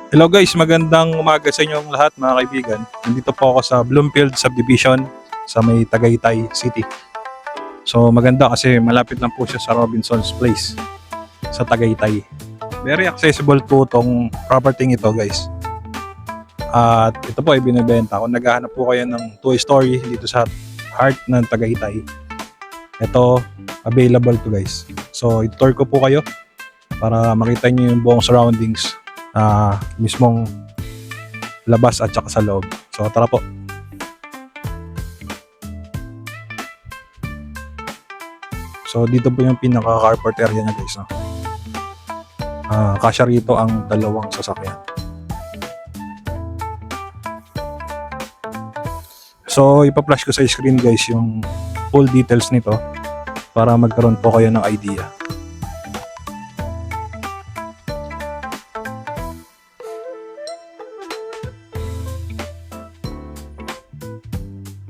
Hello guys, magandang umaga sa inyong lahat mga kaibigan. Nandito po ako sa Bloomfield Subdivision sa may Tagaytay City. So maganda kasi malapit lang po siya sa Robinson's Place sa Tagaytay. Very accessible po itong property ito guys. At ito po ay binibenta. Kung naghahanap po kayo ng 2-story dito sa heart ng Tagaytay, ito available to guys. So itutur ko po kayo para makita nyo yung buong surroundings mismong labas at saka sa loob. So tara po. So dito po yung pinaka carport area niya guys, no? Kasya rito ang dalawang sasakyan. So ipa-flash ko sa screen guys yung full details nito para magkaroon po kayo ng idea.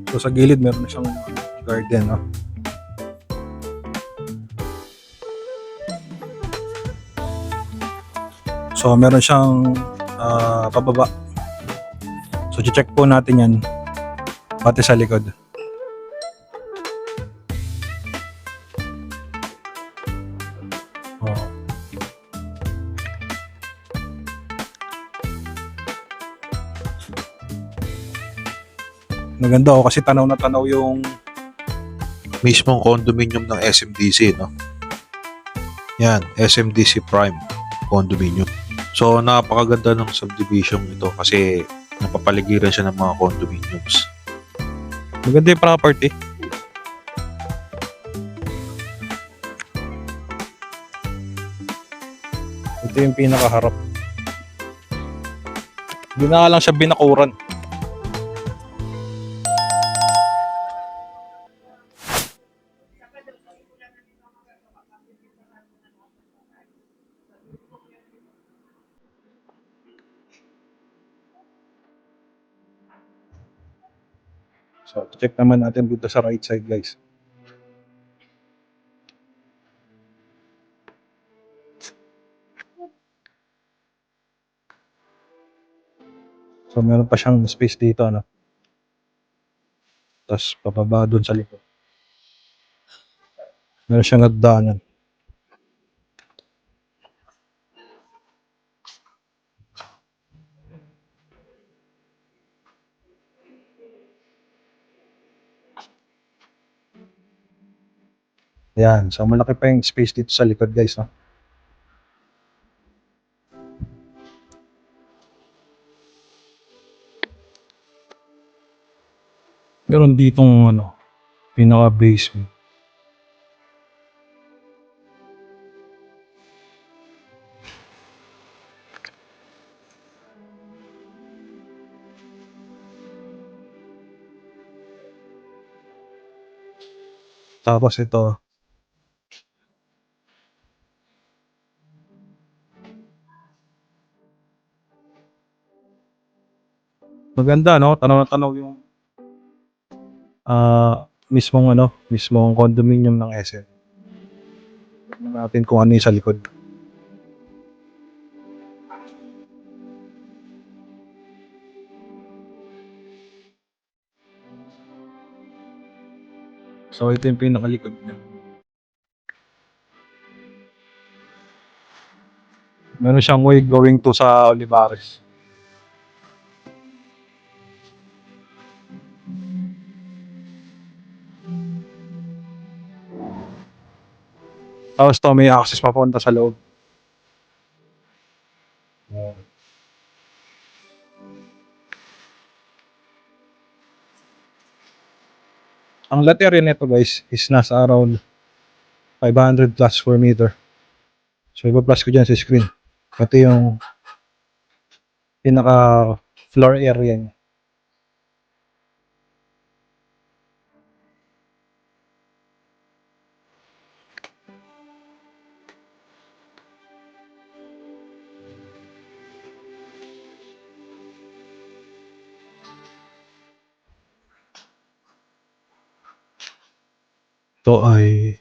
So sa gilid meron na siyang garden, no? So meron siyang pababa. So check po natin yan pati sa likod. Oh. Maganda kasi tanaw na tanaw yung mismong condominium ng SMDC, no? Yan, SMDC Prime Condominium. So, napakaganda ng subdivision ito kasi napapaligiran siya ng mga condominiums. maganda yung property. Ito yung pinakaharap. Hindi na lang siya binakuran. So, check naman natin dito sa right side, guys. So, meron pa siyang space dito, ano? Tapos, pababa dun sa likod. Meron siyang hagdanan. Yan. So, malaki pa yung space dito sa likod, guys, no? Meron ditong, ano, pinaka-basement. Tapos ito, maganda, no? Tanaw na tanaw yung mismong condominium ng SM. Tignan natin kung ano yung sa likod. So, ito yung pinakalikod niya. Meron siyang way going to sa Olivares. Tapos to, may access papunta sa loob. Ang lot area nito guys is nasa around 500 plus square meter. So ipa-plus ko dyan sa screen. Ito yung pinaka floor area niya. Ito ay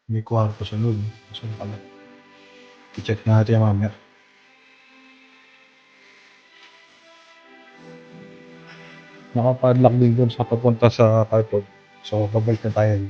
may kwarto sa loob. Saan pala? I-check natin yung mamaya. Nakapadlock din doon sa papunta sa carport. So, babalik na tayo.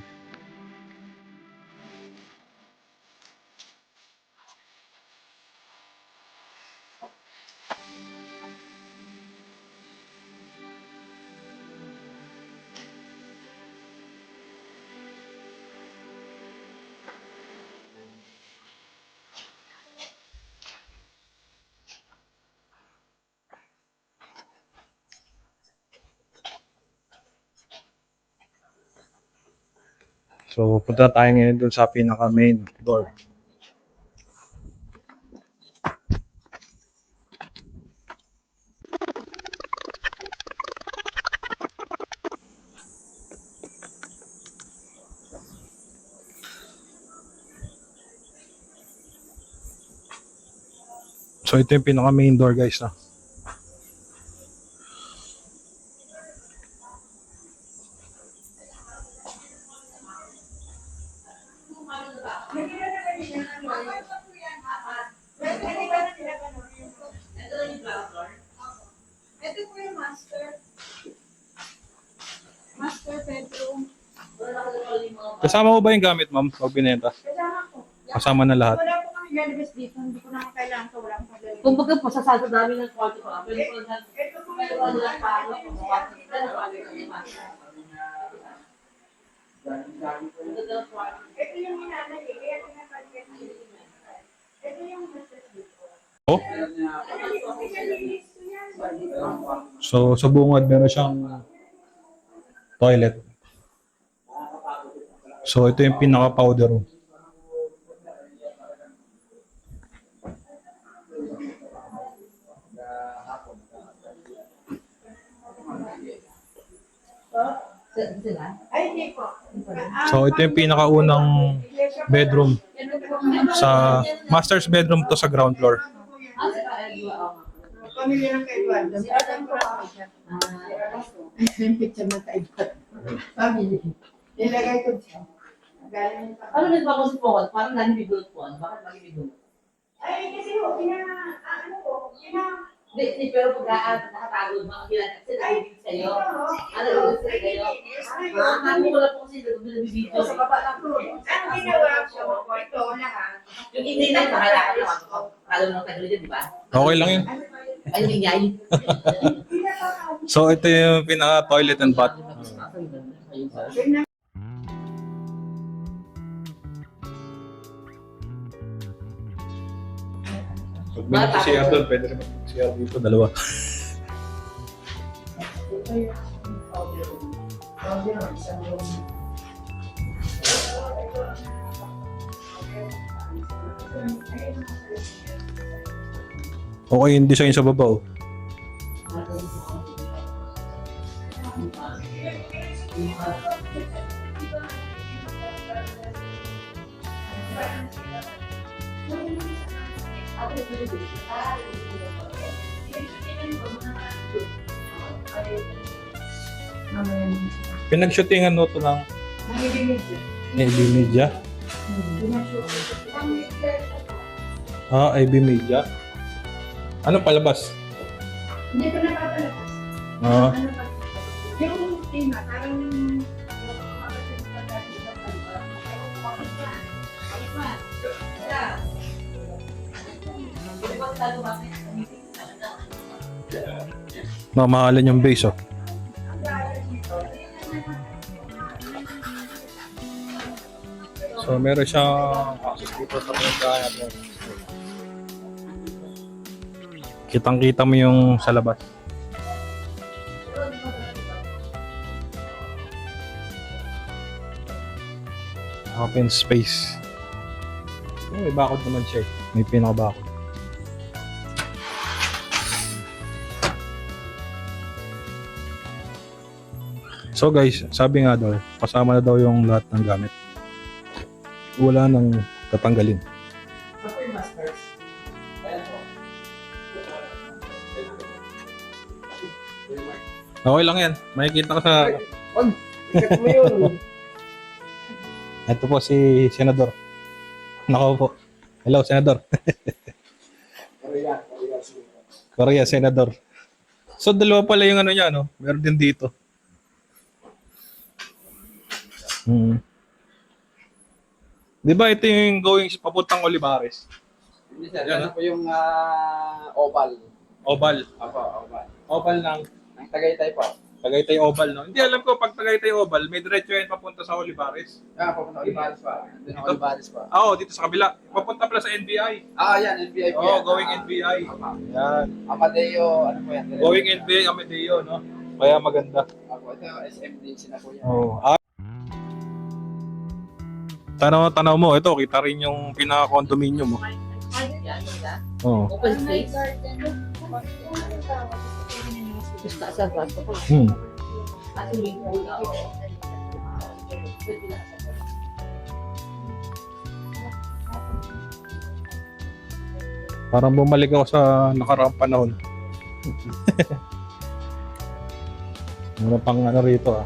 So, punta tayo ngayon doon sa pinaka main door. So, ito yung pinaka main door, guys, na. Ito po yung master bedroom. Kasama mo ba yung gamit, ma'am, pag binenta? Kasama ko. Kasama na lahat. Wala po kami lalabas dito. Hindi ko naman kailangan ko. Wala akong paglalagay. Kung baga po, sa salsa dami ng kwarto pa. Pero po, Ito po pero yung ano lang pa, ano, kung kwarto sila, nawali kami pa. Ito yung hinanay eh. Kaya pinapagkat niyo. Ito yung master bedroom. Oh? So, sa bungad, meron siyang toilet. So, ito yung pinaka-powder room. Sila? Ay, hindi po. So, ito yung pinakaunang bedroom. Sa master's bedroom to sa ground floor. Ah, sila, oo. Pamilya ng kay Eduardo. Si Adam po ako siya. Yung picture ng kay Eduardo. Family. Nilagay ko siya. Galing pa. Ano nagpapos si Paul? Parang nanibigulot po. Bakit magibigulot? Ay, kasi ho, ano po, Hindi, pero pag nakatago, mga kilala, kasi nabibig sa'yo. Ano yung sa'yo kayo? Ano ko lang po kasi nabibig sa baba lang po. Ang ginawa ko, ito lahat. Yung hindi na nakala ko. Alam mo tagal dyan, di ba? Okay lang yun. Ay, nangyay. So, ito yung pinaka-toilet and bath. Pag may CR doon, pwede rin mag-CR dito, dalawa. Okay yung design sa baba, oh. Pinag-shootingan no to ng AB Media. Ah, AB Media. Ano palabas? Hindi ko napapalabas. Ah, Ano pa? Yung tema, parang mamahalan yung base, oh. So, meron siyang access dito sa pinagkaan natin. Kitang-kita mo yung sa labas. Open space. Oh, may bakod naman siya. May pinaka-bakod. So guys, sabi nga daw, kasama na daw yung lahat ng gamit. Wala nang tatanggalin. Okay lang yan. Makikita ka sa... Ikat mo yun. Ito po si Senador. Nako po. Hello, Senador. Korea, Senador. So, dalawa pala yung ano niya, no? Meron din dito. Di ba ito yung going papuntang Olivares? Hindi sir, Yan, ano po yung oval. Oval. Apo, oval. Oval ng Ang Tagaytay po. Tagaytay Oval, no? Hindi alam ko, pag Tagaytay Oval, may diretso yan papunta sa Olivares. Papunta Olivares pa. Doon ang Ito? Olivares pa. Dito sa kabila. Papunta pala sa NBI. Yan, NBI po Oo, yan. going NBI. Yan. Amadeo, ano po yan? Going NBI, Amadeo, no? Kaya maganda. Apo, ito SMDC na po yan. Tanaw mo, ito, kita rin yung pinaka-condominium mo. Yan, ganda. Oo. Open space. Gusto sa bato ko. At swimming pool na ako. Pwede na sa Parang bumalik ako sa nakaraang panahon. Ano pang ano rito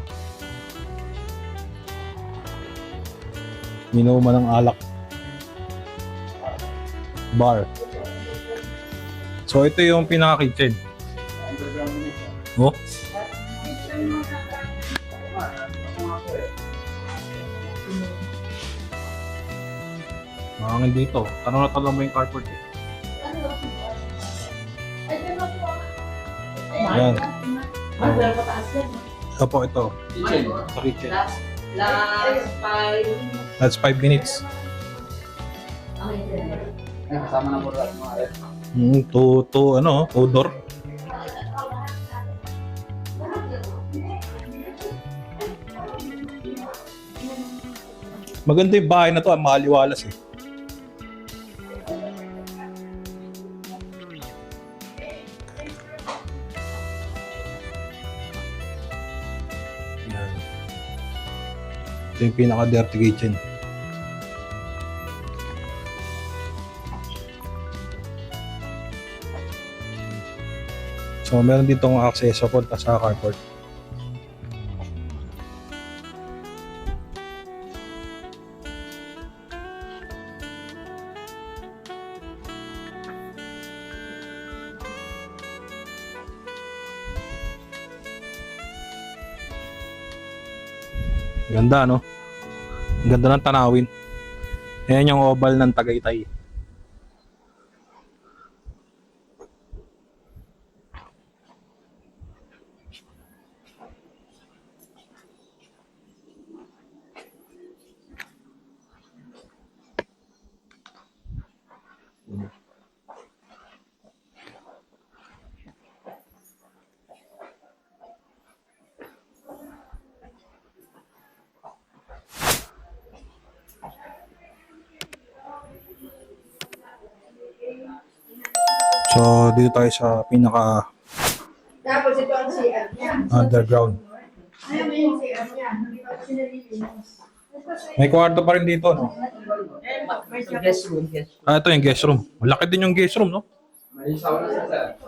Minuman ng alak. Bar. So ito yung pinaka-kitchen. Oh. Mahangin dito. Tanong mo yung carport eh. Yan. Pero pataas yan. Opo, ito. Kitchen. Sa kitchen. Last five. That's 5 minutes. Ay, kasama na po lahat mga ref. Two door. Maganda yung bahay na to, maliwalas eh. Yan. Ito yung pinaka-dirty kitchen. So, meron ditong access punta sa carport. Ganda, no? Ang ganda ng tanawin. Ayan yung oval ng Tagaytay. So, dito tayo sa pinaka Tapos ito ang CR niya. underground. Ayaw mo yung CR niya. Hindi pa kasi nalilinis. May kwarto pa rin dito, no? Guest room, guest room. Ito yung guest room. Malaki din yung guest room, no? May sauna sa sir.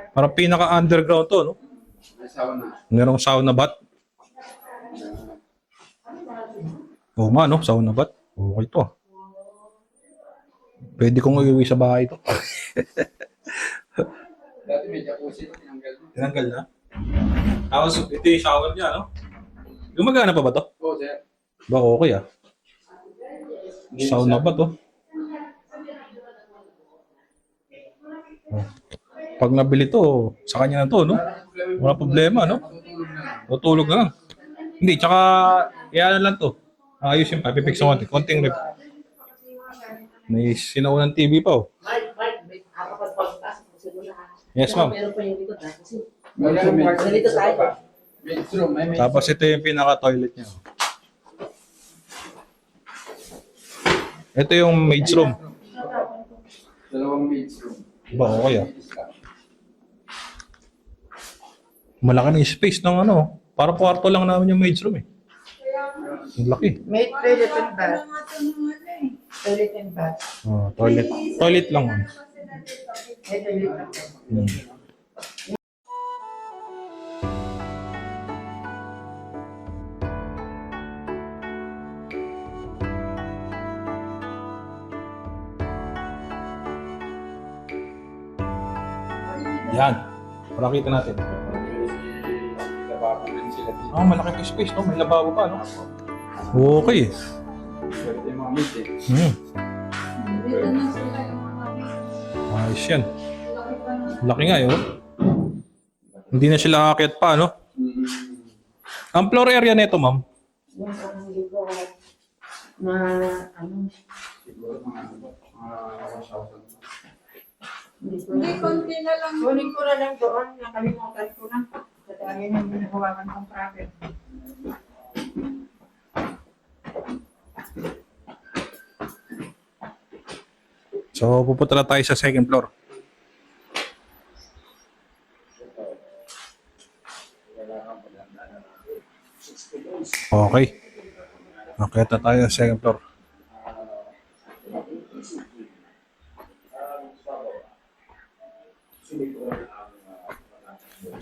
Parang pinaka-underground to, no? May sauna. Merong sauna bath. Oo nga, no? Sauna bath. Okay to. Pwede kong iuwi sa bahay to. Dati may jacuzzi, tinanggal mo. Tinanggal na. Tapos ito yung shower niya, no? Gumagana pa ba to? Oo, sir. Ba okay ah. Sauna ba to? Oh. Pag nabili to, sa kanya na to, no? Wala problema, no? Tutulog na lang. Hindi, tsaka, iyan lang to. Ayos yung papipix sa konting rep. May sinaunan TV pa, oh. Mike, may apat pagtas. Yes, ma'am. Meron pa yung likod ha. Kasi Dito tayo. Bedroom, may Tapos ito yung pinaka-toilet niya. oh. Ito yung maid's room. dalawang bedroom. Ba, okay ah. Malaki na yung space ng ano. Para kwarto lang namin yung maid's room eh. Ang laki. May toilet and bath. Toilet and bath. Oh, toilet. Toilet lang. May toilet and bath. Yan. Para kita natin. Lababo rin sila dito. Ah, malaki yung space, no? May lababo pa, no? Okay. Pwede yung mga meat eh. Dito na sila yung mga Ayos yan. laki pa ng Laki nga, yun. Hindi na sila aakyat pa, no? Ang floor area nito, ma'am. Yung parang ligo na ano, Siguro mga 1,000. Hindi, konti na lang. kunin ko na lang doon, nakalimutan ko na. Sa tayo yung binahawakan kong profit. So, pupunta na tayo sa second floor. Okay. Akyat na tayo sa second floor.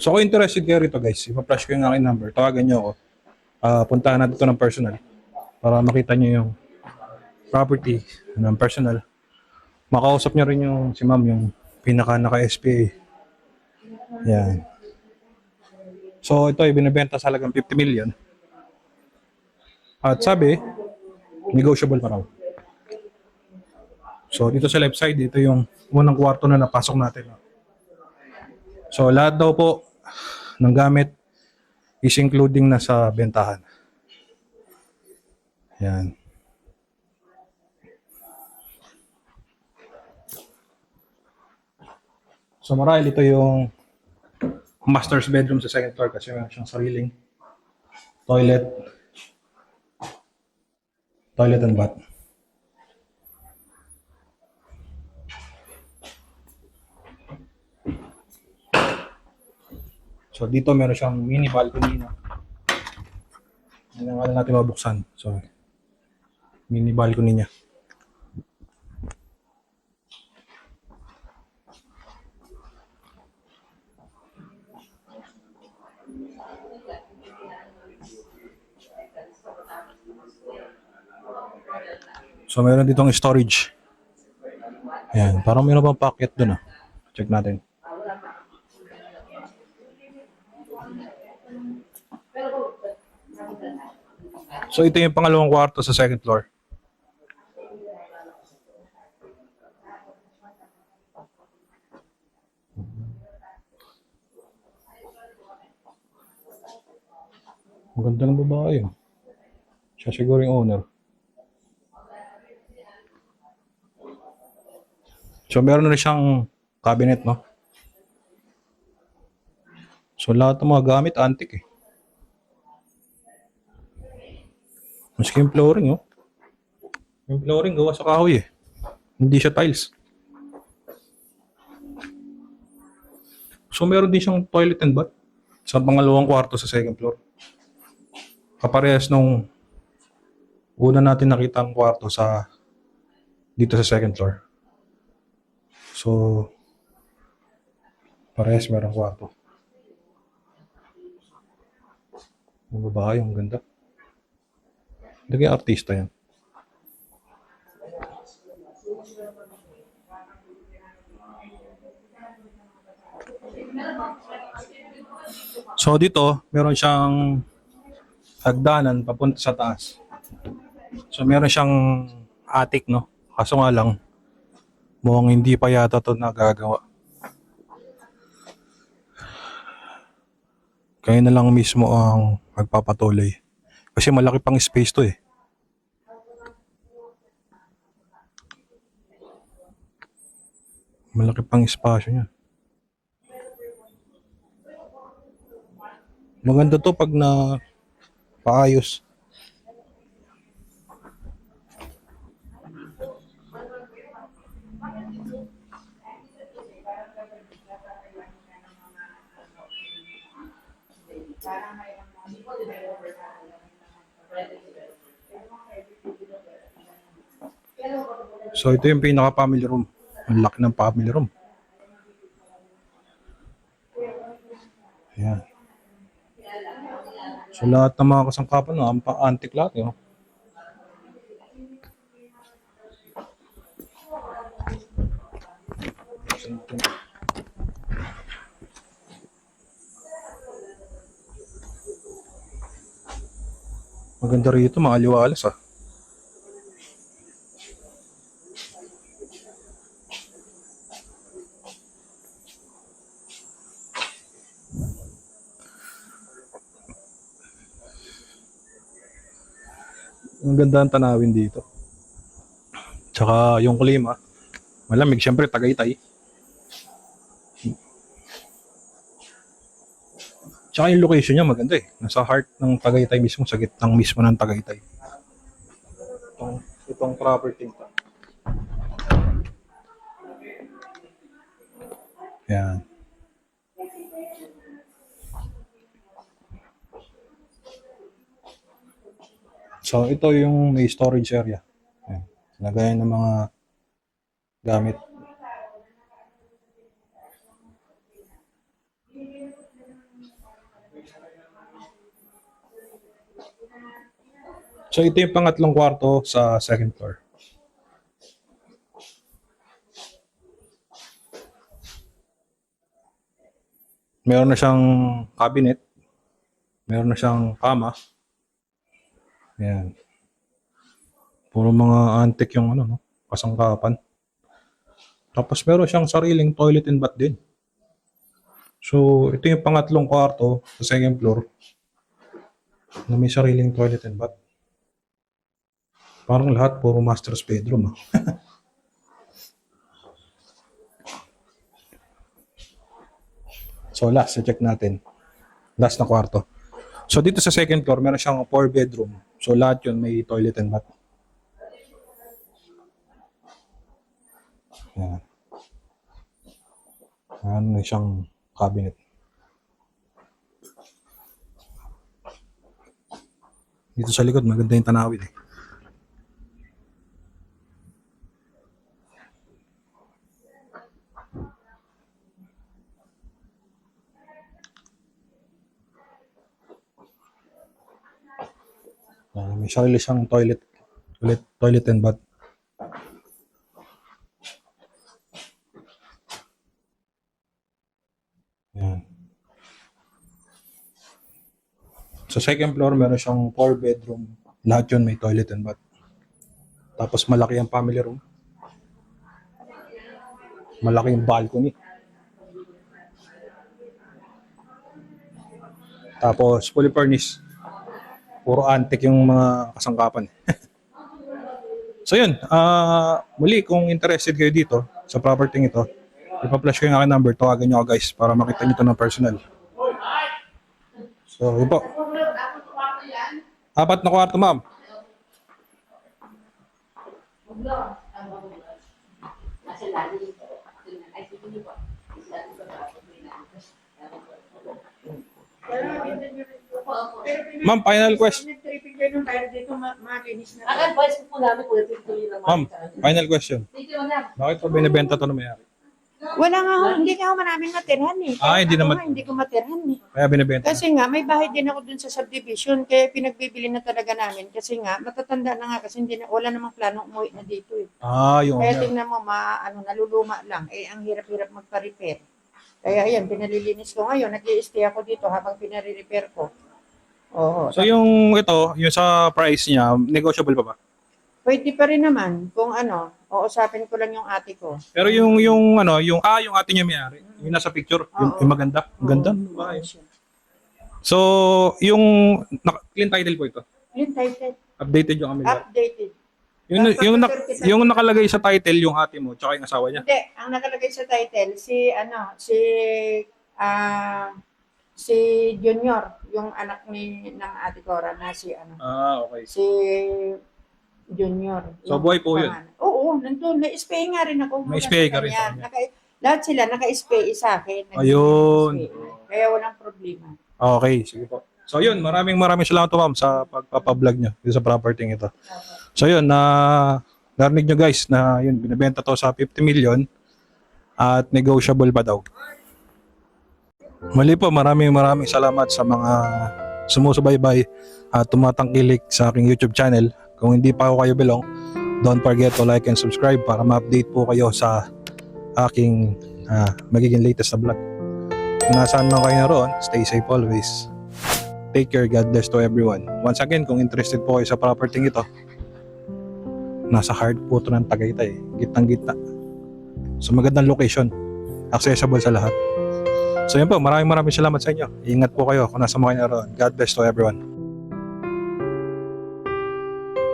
So, kung interested kayo rito, guys, ipa-flash ko yung aking number. Tawagan nyo ako. Puntahan natin ito ng personal para makita nyo yung property ng personal. Makausap nyo rin yung si ma'am, yung pinaka naka-SPA. Yan. So, ito ay binibenta sa halagang 50 million. At sabi, negotiable pa raw. So, dito sa left side, ito yung unang kwarto na napasok natin. So, lahat daw po ng gamit is including na sa bentahan. Yan. So, marahil ito yung master's bedroom sa second floor kasi meron siyang sariling toilet and bath. So, dito meron siyang mini balcony na. Yan ang alam natin mabuksan. So, mini balcony niya. So, meron ditong storage. Ayan, parang meron pang packet dun ah. Check natin. So, ito yung pangalawang kwarto sa second floor. Ang ganda ng babae. Oh. Siya siguro yung owner. So, meron na siyang cabinet, no? So, lahat ng mga gamit, antique eh. Maski yung flooring, oh. Yung flooring, gawa sa kahoy eh. Hindi siya tiles. So, meron din siyang toilet and bath sa pangalawang kwarto sa second floor. Kaparehas nung una natin nakita ang kwarto sa dito sa second floor. So, parehas meron kwarto. Ang babae, ang ganda. Lagay artista yan. So dito, meron siyang hagdanan papunta sa taas. So meron siyang attic, no? Kaso nga lang, mukhang hindi pa yata ito nagagawa. Kaya na lang mismo ang magpapatuloy. Kasi malaki pang space to eh. Malaki pang espasyo niya. Maganda to pag na paayos. So ito yung pinaka-family room. Ang laki ng family room. Ayan. So lahat ng mga kasangkapan, no, antique lahat. Yun. Maganda rito, mga liwalas ah. Ang ganda ang tanawin dito. Tsaka yung klima, malamig, syempre Tagaytay. Tsaka yung location niya maganda eh. Nasa heart ng Tagaytay mismo, sa gitnang mismo ng Tagaytay. Itong property ito. Yan. So ito yung may storage area. Yan. Lagayan ng mga gamit. So ito yung pangatlong kwarto sa second floor. Meron na siyang cabinet. Meron na siyang kama. Ayan. Puro mga antique yung ano, no? Kasangkapan. Tapos meron siyang sariling toilet and bath din. So ito yung pangatlong kwarto sa second floor na may sariling toilet and bath. Parang lahat puro master's bedroom. Ah. So last, check natin. Last na kwarto. So dito sa second floor, meron siyang 4 bedroom. So lahat yun may toilet and bath. Yan. Ano siyang cabinet. Dito sa likod, maganda yung tanawin eh. May sarili siyang toilet and bath. Yan. Sa second floor, meron siyang 4 bedroom. Lahat yun may toilet and bath. Tapos malaki ang family room. Malaki yung balcony. Tapos fully furnished. Puro antique yung mga kasangkapan. So yun, muli kung interested kayo dito sa property ito, ipa-flash ko yung aking number, tawagan nyo ako guys para makita nyo ito ng personal. So yun po. 4 na kwarto ma'am. Ma'am, final question. Nag-tripping kayo nung tayo dito, makinis na. Ang advice ko po namin po, tuloy lang. Ma'am, final question. Thank you, madam. Bakit pa binibenta ito na mayari? Wala nga ho, hindi nga ho maraming matirhan eh. Hindi Ako naman. nga, hindi ko matirhan eh. Kaya binibenta. Kasi nga, may bahay din ako dun sa subdivision, kaya pinagbibili na talaga namin. Kasi nga, matatanda na nga kasi hindi na, wala namang plano umuwi na dito eh. Yung Kaya owner. tingnan mo, naluluma lang. Eh, ang hirap-hirap magpa-repair. Kaya ayan, pinalilinis ko ngayon. Nag-i-stay ako dito habang pinare-repair ko. Oo. So yung ito, yung sa price niya, negotiable pa ba? Pwede pa rin naman kung ano, uusapin ko lang yung ate ko. Pero yung yung ate niya may-ari, yung nasa picture, yung maganda, ang ganda ng bahay. So, yung clean title po ito. Yung title, Updated yung kami. updated. Yung nakalagay sa title yung ate mo, tsaka yung asawa niya. Hindi, ang nakalagay sa title, si Junior, yung anak ng ate Cora na Okay. si Junior. So, yung buhay po yun? pangalan. Oo, nandun. May spay nga rin ako. May spay ka rin sa kanya. Lahat sila naka-spay sa akin. Ayun. Kaya walang problema. Okay, sige po. So yun, maraming salamat po ma'am sa pagpapablog niyo dito sa property ito. So yun, narinig nyo guys na yun, binibenta to sa 50 million at negotiable pa daw. Muli po, maraming salamat sa mga sumusubaybay at tumatangkilik sa aking YouTube channel. Kung hindi pa kayo belong, don't forget to like and subscribe para ma-update po kayo sa aking magiging latest na vlog. Kung nasaan man kayo naroon, stay safe always. Take care. God bless to everyone. Once again, kung interested po kayo sa property ito, nasa heart po ito ng Tagaytay. Gitnang-gitna. So magandang location. Accessible sa lahat. So yun po, maraming salamat sa inyo. Ingat po kayo kung nasa mga naroon. God bless to everyone.